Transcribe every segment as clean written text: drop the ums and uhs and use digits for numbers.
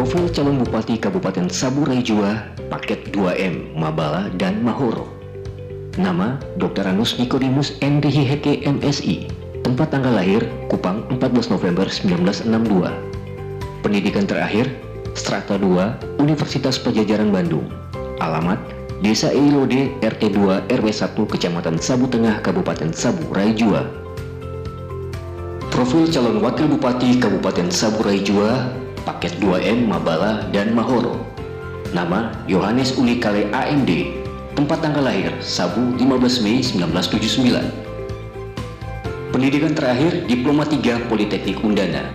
Profil calon Bupati Kabupaten Sabu Raijua, paket 2M, Mabala dan Mahoro. Nama, Dr. Anus Nikodemus N. Rihiheke MSI. Tempat tanggal lahir, Kupang 14 November 1962. Pendidikan terakhir, Strata 2, Universitas Pajajaran Bandung. Alamat, Desa Eilode, RT 2, RW 1, Kecamatan Sabu Tengah, Kabupaten Sabu Raijua. Profil calon Wakil Bupati Kabupaten Sabu Raijua, paket 2M, Mabala dan Mahoro. Nama, Yohanes Uli Kale AMD. Tempat tanggal lahir, Sabu 15 Mei 1979. Pendidikan terakhir, Diploma 3 Politeknik Undana.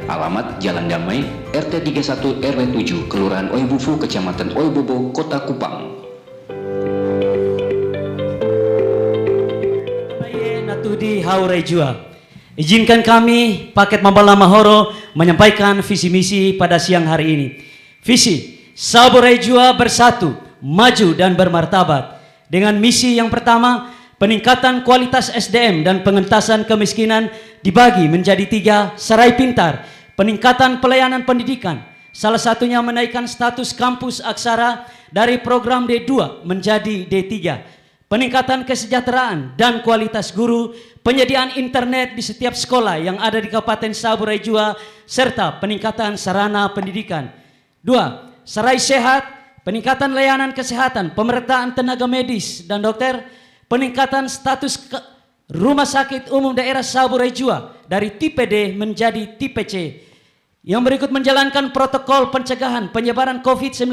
Alamat, Jalan Damai, RT 31 RW 7, Kelurahan Oibufu, Kecamatan Oibobo, Kota Kupang. Natudi Haurejua. Izinkan kami, paket Mabala Mahoro, menyampaikan visi misi pada siang hari ini. Visi, Sabu Raijua bersatu, maju dan bermartabat. Dengan misi yang pertama, peningkatan kualitas SDM dan pengentasan kemiskinan dibagi menjadi 3, serai pintar, peningkatan pelayanan pendidikan, salah satunya menaikkan status kampus aksara dari program D2 menjadi D3, peningkatan kesejahteraan dan kualitas guru, penyediaan internet di setiap sekolah yang ada di Kabupaten Sabu Raijua, serta peningkatan sarana pendidikan. 2, serai sehat, peningkatan layanan kesehatan, pemerataan tenaga medis dan dokter, peningkatan status Rumah Sakit Umum Daerah Sabu Raijua dari tipe D menjadi tipe C. Yang berikut menjalankan protokol pencegahan penyebaran COVID-19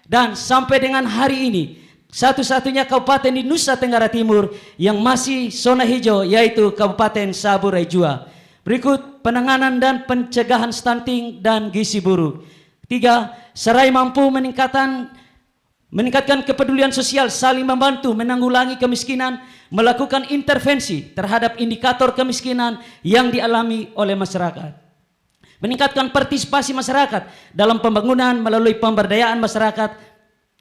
dan sampai dengan hari ini satu-satunya kabupaten di Nusa Tenggara Timur yang masih zona hijau yaitu Kabupaten Sabu Raijua. Berikut penanganan dan pencegahan stunting dan gizi buruk. 3, serai mampu meningkatkan kepedulian sosial, saling membantu menanggulangi kemiskinan, melakukan intervensi terhadap indikator kemiskinan yang dialami oleh masyarakat. Meningkatkan partisipasi masyarakat dalam pembangunan melalui pemberdayaan masyarakat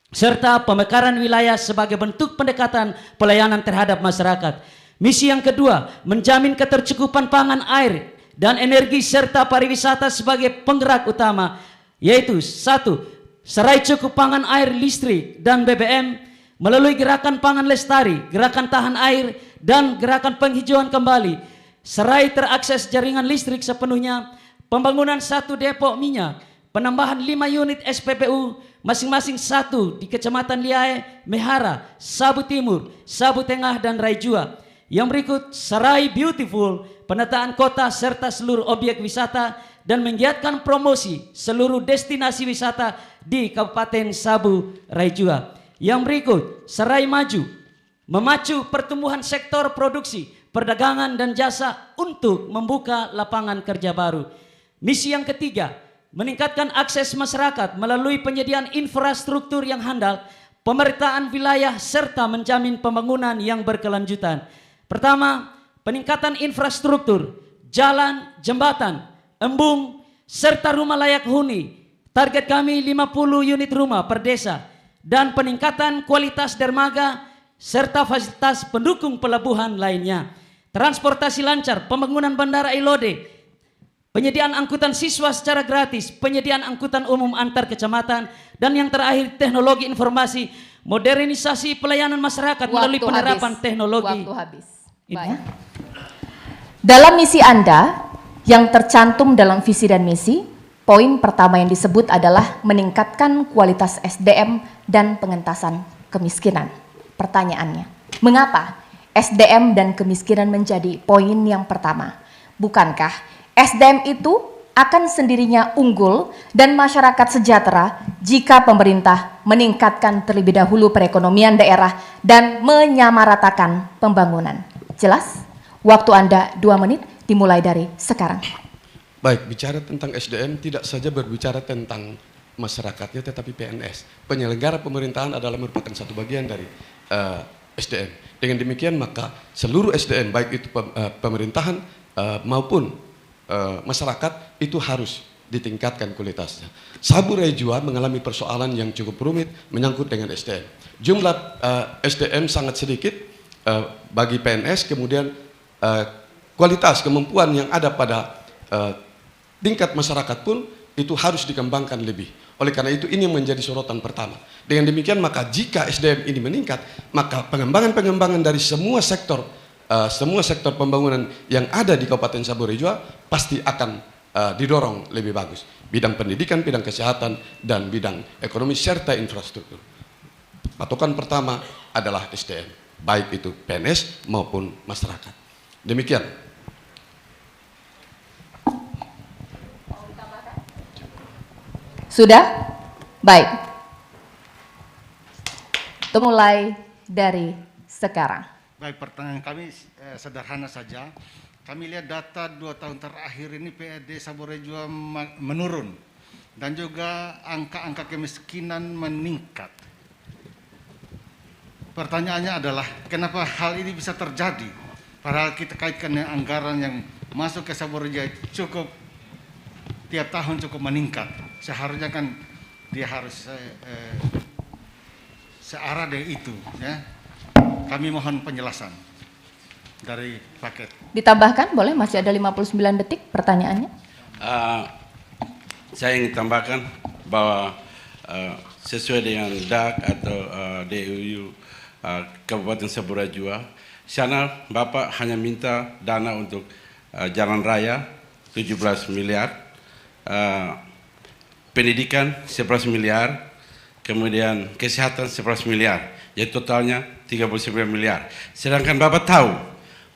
serta pemekaran wilayah sebagai bentuk pendekatan pelayanan terhadap masyarakat. Misi yang kedua, menjamin ketercukupan pangan, air, dan energi serta pariwisata sebagai penggerak utama, yaitu 1, serai cukup pangan, air, listrik, dan BBM melalui gerakan pangan lestari, gerakan tahan air, dan gerakan penghijauan kembali. Serai terakses jaringan listrik sepenuhnya, pembangunan 1 depo minyak, penambahan 5 unit SPBU, masing-masing 1 di Kecamatan Liae, Mehara, Sabu Timur, Sabu Tengah, dan Raijua. Yang berikut, serai beautiful, penataan kota serta seluruh objek wisata dan menggiatkan promosi seluruh destinasi wisata di Kabupaten Sabu Raijua. Yang berikut, serai maju, memacu pertumbuhan sektor produksi, perdagangan dan jasa untuk membuka lapangan kerja baru. Misi yang ketiga, meningkatkan akses masyarakat melalui penyediaan infrastruktur yang handal, pemerataan wilayah serta menjamin pembangunan yang berkelanjutan. Pertama, peningkatan infrastruktur, jalan, jembatan, embung, serta rumah layak huni. Target kami 50 unit rumah per desa dan peningkatan kualitas dermaga serta fasilitas pendukung pelabuhan lainnya. Transportasi lancar, pembangunan bandara Eilode, penyediaan angkutan siswa secara gratis, penyediaan angkutan umum antar kecamatan, dan yang terakhir teknologi informasi, modernisasi pelayanan masyarakat melalui penerapan teknologi. Waktu habis. Baik. Dalam misi Anda yang tercantum dalam visi dan misi, poin pertama yang disebut adalah meningkatkan kualitas SDM dan pengentasan kemiskinan. Pertanyaannya, mengapa SDM dan kemiskinan menjadi poin yang pertama? Bukankah SDM itu akan sendirinya unggul dan masyarakat sejahtera jika pemerintah meningkatkan terlebih dahulu perekonomian daerah dan menyamaratakan pembangunan? Jelas? Waktu Anda 2 menit dimulai dari sekarang. Baik, bicara tentang SDM tidak saja berbicara tentang masyarakatnya tetapi PNS. Penyelenggara pemerintahan adalah merupakan satu bagian dari SDM. Dengan demikian maka seluruh SDM baik itu pemerintahan maupun masyarakat itu harus ditingkatkan kualitasnya. Sabu Raijua mengalami persoalan yang cukup rumit menyangkut dengan SDM. Jumlah SDM sangat sedikit bagi PNS, kemudian kualitas kemampuan yang ada pada tingkat masyarakat pun itu harus dikembangkan lebih. Oleh karena itu ini yang menjadi sorotan pertama. Dengan demikian maka jika SDM ini meningkat, maka pengembangan-pengembangan dari semua sektor pembangunan yang ada di Kabupaten Saburai Jua pasti akan didorong lebih bagus. Bidang pendidikan, bidang kesehatan, dan bidang ekonomi serta infrastruktur. Patokan pertama adalah SDM, baik itu PNS maupun masyarakat. Demikian. Sudah? Baik. Itu mulai dari sekarang. Baik, pertanyaan kami sederhana saja. Kami lihat data 2 tahun terakhir ini PAD Saburai Jua menurun dan juga angka-angka kemiskinan meningkat. Pertanyaannya adalah kenapa hal ini bisa terjadi? Padahal kita kaitkan dengan anggaran yang masuk ke Saburai Jua cukup tiap tahun cukup meningkat. Seharusnya kan dia harus searah dengan itu, ya. Kami mohon penjelasan dari paket. Ditambahkan boleh, masih ada 59 detik pertanyaannya. Saya ingin tambahkan bahwa sesuai dengan DAK atau DUU Kabupaten Saburai Jua, sana Bapak hanya minta dana untuk jalan raya 17 miliar, pendidikan 11 miliar, kemudian kesehatan 11 miliar, jadi totalnya 39 miliar. Sedangkan Bapak tahu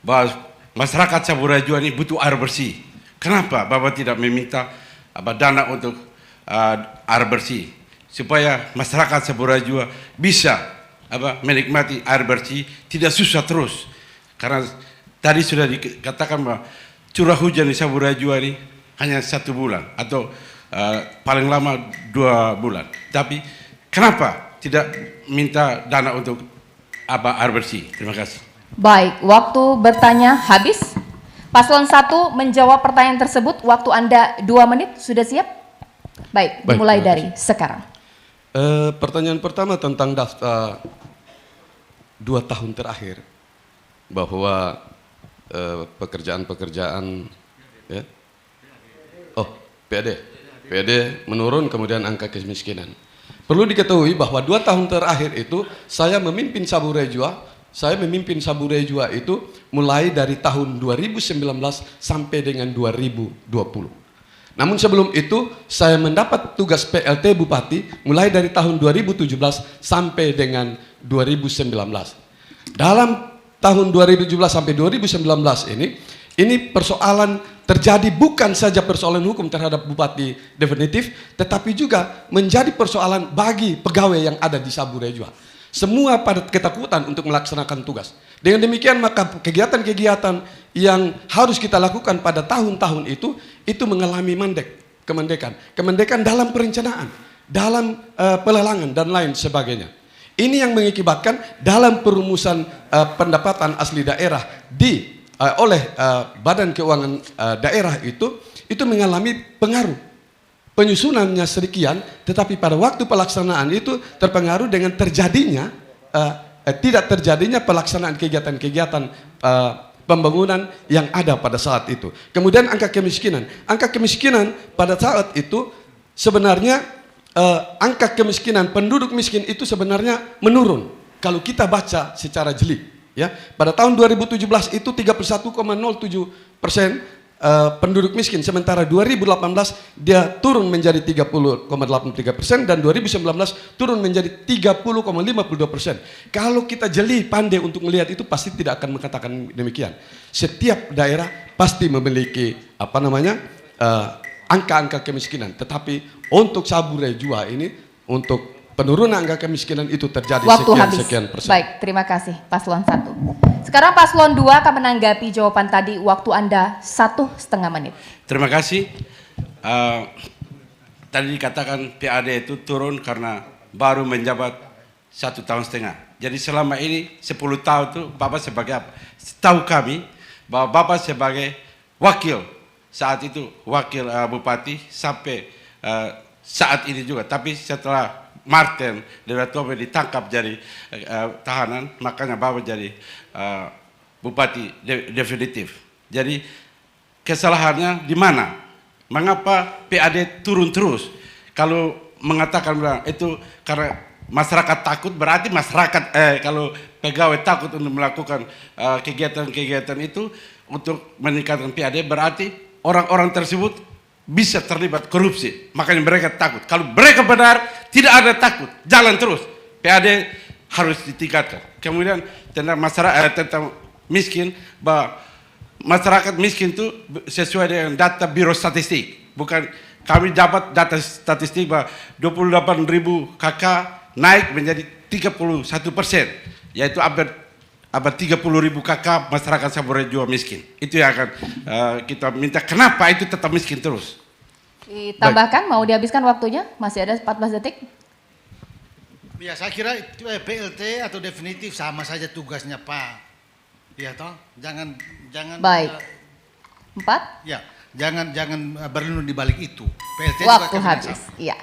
bahwa masyarakat Saburai Jua ini butuh air bersih. Kenapa Bapak tidak meminta dana untuk air bersih supaya masyarakat Saburai Jua bisa menikmati air bersih, tidak susah terus? Karena tadi sudah dikatakan bahwa curah hujan di Saburai Jua ini hanya 1 bulan atau paling lama 2 bulan. Tapi kenapa tidak minta dana untuk air bersih? Terima kasih. Baik, waktu bertanya habis. Paslon 1 menjawab pertanyaan tersebut, waktu Anda 2 menit, sudah siap? Baik, dimulai dari sekarang. Pertanyaan pertama tentang daftar 2 tahun terakhir, bahwa pekerjaan-pekerjaan ya, PAD menurun, kemudian angka kemiskinan. Perlu diketahui bahwa 2 tahun terakhir itu saya memimpin Saburai Jua itu mulai dari tahun 2019 sampai dengan 2020. Namun sebelum itu saya mendapat tugas PLT Bupati mulai dari tahun 2017 sampai dengan 2019. Dalam tahun 2017 sampai 2019 ini persoalan terjadi, bukan saja persoalan hukum terhadap bupati definitif, tetapi juga menjadi persoalan bagi pegawai yang ada di Saburai Jua. Semua pada ketakutan untuk melaksanakan tugas. Dengan demikian maka kegiatan-kegiatan yang harus kita lakukan pada tahun-tahun itu mengalami kemendekan dalam perencanaan, dalam pelelangan dan lain sebagainya. Ini yang mengakibatkan dalam perumusan pendapatan asli daerah oleh Badan Keuangan Daerah itu mengalami pengaruh. Penyusunannya sedemikian, tetapi pada waktu pelaksanaan itu terpengaruh dengan tidak terjadinya pelaksanaan kegiatan-kegiatan pembangunan yang ada pada saat itu. Kemudian angka kemiskinan pada saat itu sebenarnya angka kemiskinan penduduk miskin itu sebenarnya menurun kalau kita baca secara jeli. Ya, pada tahun 2017 itu 31,07% penduduk miskin, sementara 2018 dia turun menjadi 30,83% dan 2019 turun menjadi 30,52%. Kalau kita jeli pandai untuk melihat itu pasti tidak akan mengatakan demikian. Setiap daerah pasti memiliki angka-angka kemiskinan, tetapi untuk Saburai Jua ini untuk penurunan angka kemiskinan itu terjadi sekian persen. Baik, terima kasih Paslon 1. Sekarang Paslon 2 akan menanggapi jawaban tadi, waktu Anda 1,5 menit. Terima kasih. Tadi dikatakan PAD itu turun karena baru menjabat 1,5 tahun. Jadi selama ini 10 tahun itu Bapak sebagai apa? Tahu kami bahwa Bapak sebagai wakil saat itu, wakil Bupati sampai saat ini juga. Tapi setelah Martin Lewatobe ditangkap jadi tahanan, makanya Bapak jadi Bupati definitif. Jadi kesalahannya di mana? Mengapa PAD turun terus? Kalau mengatakan bilang itu karena masyarakat takut, berarti masyarakat kalau pegawai takut untuk melakukan kegiatan-kegiatan itu untuk meningkatkan PAD, berarti orang-orang tersebut bisa terlibat korupsi. Makanya mereka takut. Kalau mereka benar, tidak ada takut, jalan terus. PAD harus ditingkatkan. Kemudian tentang masyarakat, tentang miskin, bahwa masyarakat miskin itu sesuai dengan data Biro Statistik. Bukan kami dapat data statistik bahwa 28.000 KK naik menjadi 31%, yaitu hampir 30.000 KK masyarakat Saburai-Jua miskin. Itu yang akan kita minta. Kenapa itu tetap miskin terus? Ditambahkan, mau dihabiskan waktunya? Masih ada 14 detik. Ya, saya kira PLT atau definitif sama saja tugasnya Pak. Ya toh, jangan Baik. 4. Ya, jangan berlindung di balik itu. PLT Waktu juga habis. Iya.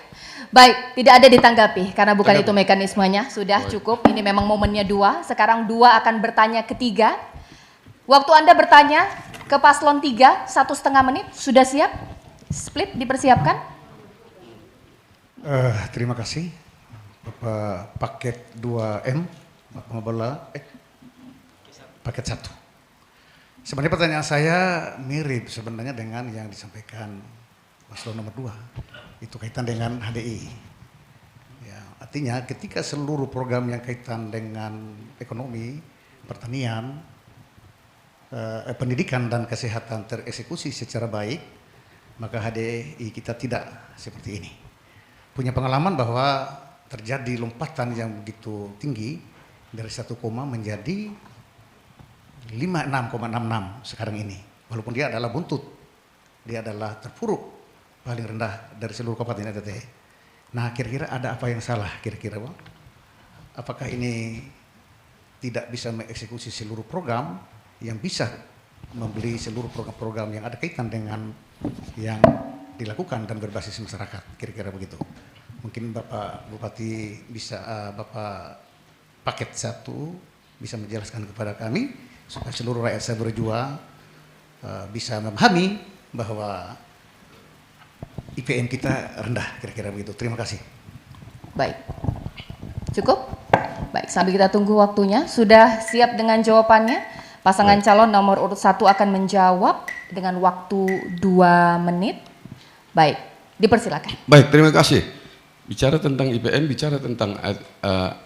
Baik, tidak ada ditanggapi karena bukan itu mekanismenya. Sudah cukup. Ini memang momennya 2. Sekarang 2 akan bertanya ke 3. Waktu Anda bertanya ke paslon 3 1,5 menit. Sudah siap? Split dipersiapkan. Terima kasih Bapak paket 2M, Bapak Mabala, paket 1. Sebenarnya pertanyaan saya mirip sebenarnya dengan yang disampaikan paslon nomor 2. Itu kaitan dengan HDI. Ya, artinya ketika seluruh program yang kaitan dengan ekonomi, pertanian, pendidikan dan kesehatan tereksekusi secara baik, maka HDI kita tidak seperti ini. Punya pengalaman bahwa terjadi lompatan yang begitu tinggi dari 1, menjadi 56,66 sekarang ini. Walaupun dia adalah buntut, dia adalah terpuruk paling rendah dari seluruh kabupaten NTT. Nah, kira-kira ada apa yang salah kira-kira, Bang? Apakah ini tidak bisa mengeksekusi seluruh program yang bisa membeli seluruh program-program yang ada kaitan dengan yang dilakukan dan berbasis masyarakat, kira-kira begitu. Mungkin Bapak Bupati bisa, Bapak paket 1 bisa menjelaskan kepada kami supaya seluruh rakyat Saburai-Jua bisa memahami bahwa IPM kita rendah, kira-kira begitu. Terima kasih. Baik. Cukup? Baik, sambil kita tunggu waktunya. Sudah siap dengan jawabannya? Pasangan calon nomor urut 1 akan menjawab dengan waktu 2 menit. Baik, dipersilakan. Baik, terima kasih. Bicara tentang IPM, bicara tentang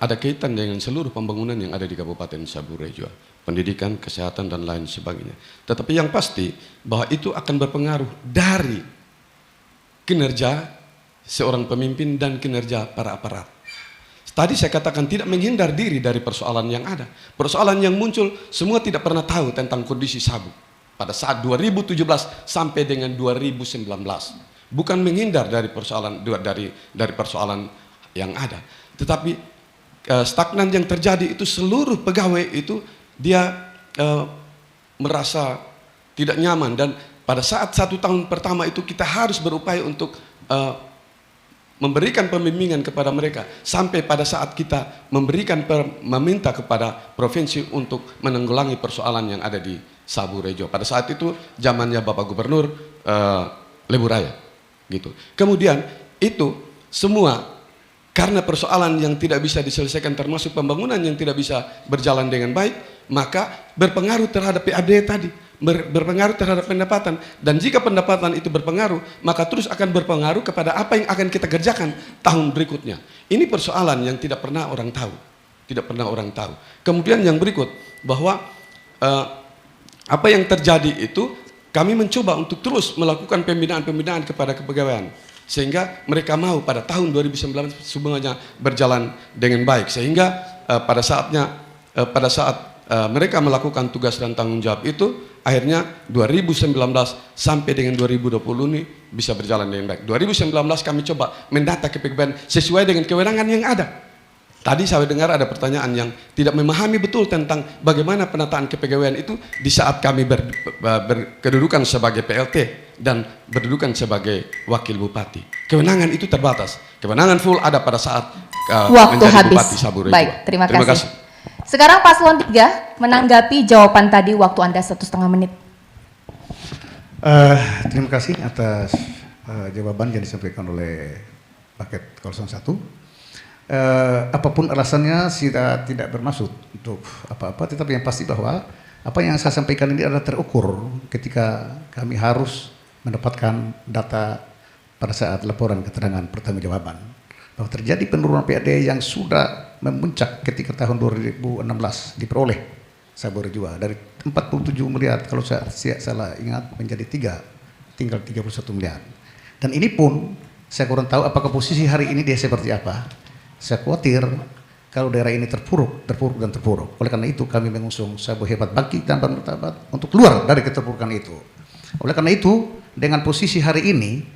ada kaitan dengan seluruh pembangunan yang ada di Kabupaten Saburai-Jua, pendidikan, kesehatan dan lain sebagainya. Tetapi yang pasti bahwa itu akan berpengaruh dari kinerja seorang pemimpin dan kinerja para aparat. Tadi saya katakan tidak menghindar diri dari persoalan yang ada. Persoalan yang muncul semua tidak pernah tahu tentang kondisi Sabu pada saat 2017 sampai dengan 2019. Bukan menghindar dari persoalan yang ada, tetapi stagnan yang terjadi itu seluruh pegawai itu dia merasa tidak nyaman, dan pada saat 1 tahun pertama itu kita harus berupaya untuk memberikan pembimbingan kepada mereka sampai pada saat kita meminta kepada provinsi untuk menanggulangi persoalan yang ada di Saburai-Jua. Pada saat itu zamannya Bapak Gubernur Lebu Raya. Gitu. Kemudian itu semua karena persoalan yang tidak bisa diselesaikan, termasuk pembangunan yang tidak bisa berjalan dengan baik, maka berpengaruh terhadap PAD tadi, berpengaruh terhadap pendapatan, dan jika pendapatan itu berpengaruh, maka terus akan berpengaruh kepada apa yang akan kita kerjakan tahun berikutnya. Ini persoalan yang tidak pernah orang tahu, tidak pernah orang tahu. Kemudian yang berikut bahwa apa yang terjadi itu kami mencoba untuk terus melakukan pembinaan-pembinaan kepada kepegawaian sehingga mereka mau pada tahun 2019 semuanya berjalan dengan baik, sehingga pada saat mereka melakukan tugas dan tanggung jawab itu akhirnya 2019 sampai dengan 2020 ini bisa berjalan dengan baik. 2019 kami coba mendata kepegawaian sesuai dengan kewenangan yang ada. Tadi saya dengar ada pertanyaan yang tidak memahami betul tentang bagaimana penataan kepegawaian itu di saat kami berkedudukan sebagai PLT dan berkedudukan sebagai wakil bupati. Kewenangan itu terbatas. Kewenangan full ada pada saat Waktu menjadi habis. bupati Saburai-Jua. Baik, terima kasih. Sekarang paslon 3 menanggapi jawaban tadi, waktu Anda 1,5 menit. Terima kasih atas jawaban yang disampaikan oleh paket 01. Apapun alasannya saya tidak bermaksud untuk apa-apa, tetapi yang pasti bahwa apa yang saya sampaikan ini adalah terukur ketika kami harus mendapatkan data pada saat laporan keterangan pertanggungjawaban bahwa terjadi penurunan PAD yang sudah memuncak ketika tahun 2016 diperoleh Sabura Jua dari 47 miliar kalau saya salah ingat menjadi tinggal 31 miliar. Dan ini pun saya kurang tahu apakah posisi hari ini dia seperti apa. Saya khawatir kalau daerah ini terpuruk. Oleh karena itu kami mengusung Sabu Hebat Bangkit dan Bermartabat untuk keluar dari keterpurukan itu. Oleh karena itu dengan posisi hari ini,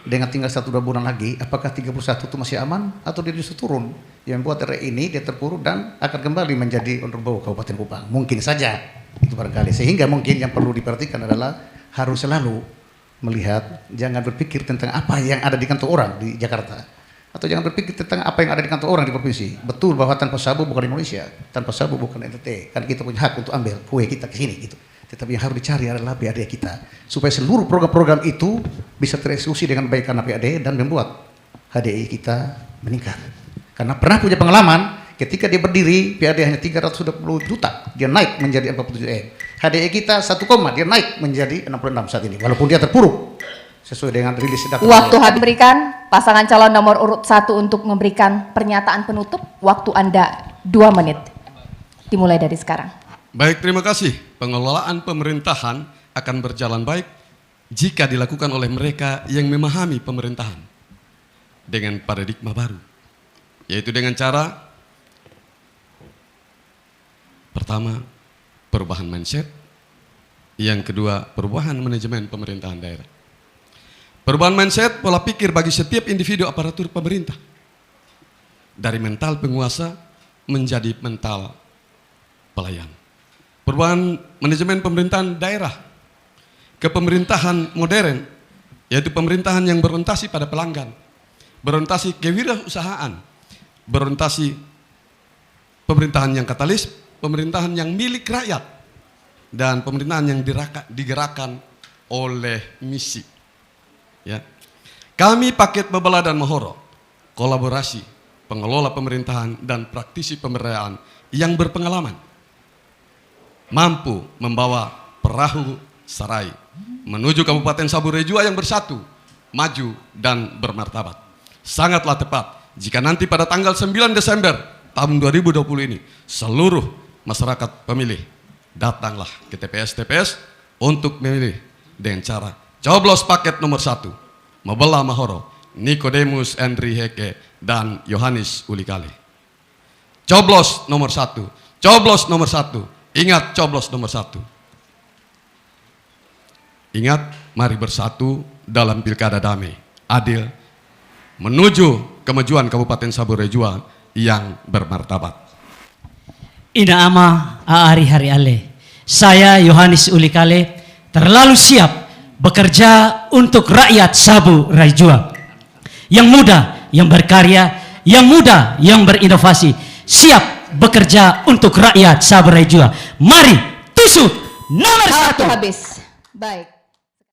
dengan tinggal 1-2 bulan lagi, apakah 31 itu masih aman atau dia justru turun? Yang membuat daerah ini dia terpuruk dan akan kembali menjadi underbau Kabupaten Kupang. Mungkin saja itu barangkali. Sehingga mungkin yang perlu diperhatikan adalah harus selalu melihat, jangan berpikir tentang apa yang ada di kantor orang di Jakarta. Atau jangan berpikir tentang apa yang ada di kantor orang di provinsi. Betul bahwa tanpa Sabu bukan Indonesia, tanpa Sabu bukan NTT. Kan kita punya hak untuk ambil kue kita ke sini gitu. Tetapi yang harus dicari adalah PAD kita. Supaya seluruh program-program itu bisa tereksekusi dengan baik karena PAD dan membuat HDI kita meningkat. Karena pernah punya pengalaman ketika dia berdiri PAD hanya 320 juta, dia naik menjadi 47 M. HDI kita 1, dia naik menjadi 66 saat ini. Walaupun dia terpuruk sesuai dengan rilis data. Waktu habis berikan pasangan calon nomor urut 1 untuk memberikan pernyataan penutup. Waktu Anda 2 menit. Dimulai dari sekarang. Baik, terima kasih. Pengelolaan pemerintahan akan berjalan baik jika dilakukan oleh mereka yang memahami pemerintahan dengan paradigma baru, yaitu dengan cara pertama perubahan mindset, yang kedua perubahan manajemen pemerintahan daerah. Perubahan mindset, pola pikir bagi setiap individu aparatur pemerintah. Dari mental penguasa menjadi mental pelayan. Perubahan manajemen pemerintahan daerah ke pemerintahan modern, yaitu pemerintahan yang berorientasi pada pelanggan, berorientasi kewirausahaan, berorientasi pemerintahan yang katalis, pemerintahan yang milik rakyat, dan pemerintahan yang digerakkan oleh misi. Ya. Kami paket Babala dan Mahoro, kolaborasi, pengelola pemerintahan dan praktisi pemberdayaan yang berpengalaman, mampu membawa perahu Sarai menuju Kabupaten Sabura Jua yang bersatu, maju dan bermartabat. Sangatlah tepat jika nanti pada tanggal 9 Desember tahun 2020 ini seluruh masyarakat pemilih datanglah ke TPS-TPS untuk memilih dengan cara coblos paket nomor 1 Mabala Mahoro, Nikodemus Endri Heke, dan Yohanes Ulikale. Coblos nomor 1, coblos nomor 1, ingat coblos nomor 1. Ingat, mari bersatu dalam pilkada damai, adil, menuju kemajuan Kabupaten Sabura Jua yang bermartabat. Ina ama aari hari ale. Saya Yohanes Ulikale terlalu siap bekerja untuk rakyat Sabu Raijua. Yang muda, yang berkarya, yang muda, yang berinovasi. Siap bekerja untuk rakyat Sabu Raijua. Mari tusuk nomor 1. Habis. Baik.